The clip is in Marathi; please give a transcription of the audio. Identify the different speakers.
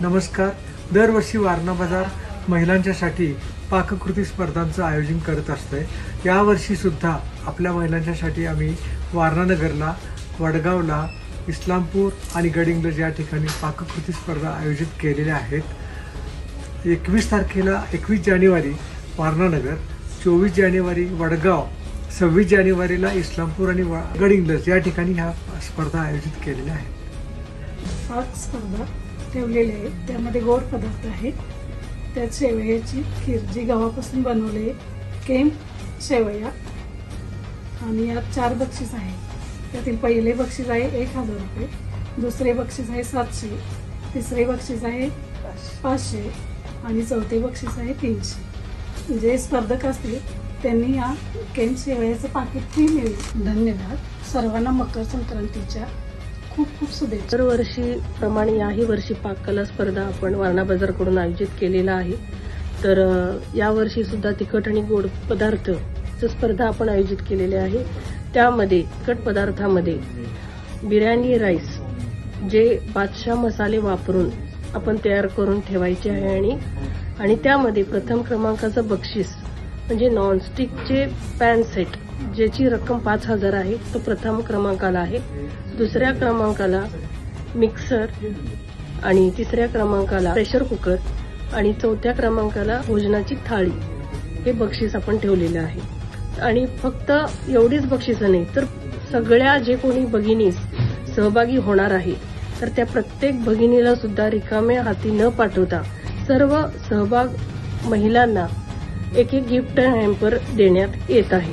Speaker 1: नमस्कार. दरवर्षी वारणा बाजार महिलांच्यासाठी पाककृती स्पर्धांचं आयोजन करत असते. यावर्षी सुद्धा आपल्या महिलांच्यासाठी आम्ही वारणानगरला, वडगावला, इस्लामपूर आणि गडिंग्लज या ठिकाणी पाककृती स्पर्धा आयोजित केलेल्या आहेत. 21 तारखेला 21 जानेवारी वारणानगर, 24 जानेवारी वडगाव, 26 जानेवारीला इस्लामपूर आणि गडिंग्लज या ठिकाणी ह्या स्पर्धा आयोजित केलेल्या आहेत.
Speaker 2: पाक स्पर्धा ठेवलेल्या आहेत. त्यामध्ये गोड पदार्थ आहेत. त्यात शेवयाची खीर जी गव्हापासून बनवली आहे, केम शेवया, आणि यात 4 बक्षीस आहेत. त्यातील पहिले बक्षीस आहे 1000 रुपये, दुसरे बक्षीस आहे 700, तिसरे बक्षीस आहे 500 आणि चौथे बक्षीस आहे 300. जे स्पर्धक असतील त्यांनी या केम शेवयाचं पाकिट फ्री मिळेल. धन्यवाद. सर्वांना मकर संक्रांतीच्या खूप खूप शुभेच्छा.
Speaker 3: दरवर्षी प्रमाणे याही वर्षी पाककला स्पर्धा आपण वारणा बाजारकडून आयोजित केलेला आहे. तर यावर्षी सुद्धा तिखट आणि गोड पदार्थ स्पर्धा आपण आयोजित केलेल्या आहे. त्यामध्ये तिखट पदार्थामध्ये बिर्याणी राईस जे बादशाह मसाले वापरून आपण तयार करून ठेवायचे आहे आणि त्यामध्ये प्रथम क्रमांकाचं बक्षीस म्हणजे नॉनस्टिकचे पॅन सेट ज्याची रक्कम 5000 आहे तो प्रथम क्रमांकाला आहे. दुसऱ्या क्रमांकाला मिक्सर आणि तिसऱ्या क्रमांकाला प्रेशर कुकर आणि चौथ्या क्रमांकाला भोजनाची थाळी हे बक्षीस आपण ठेवलेले आहे. आणि फक्त एवढीच बक्षिसं नाही तर सगळ्या जे कोणी भगिनी सहभागी होणार आहे तर त्या प्रत्येक भगिनीला सुद्धा रिकाम्या हाती न पाठवता सर्व सहभाग महिलांना एक गिफ्ट हॅम्पर देण्यात येत आहे.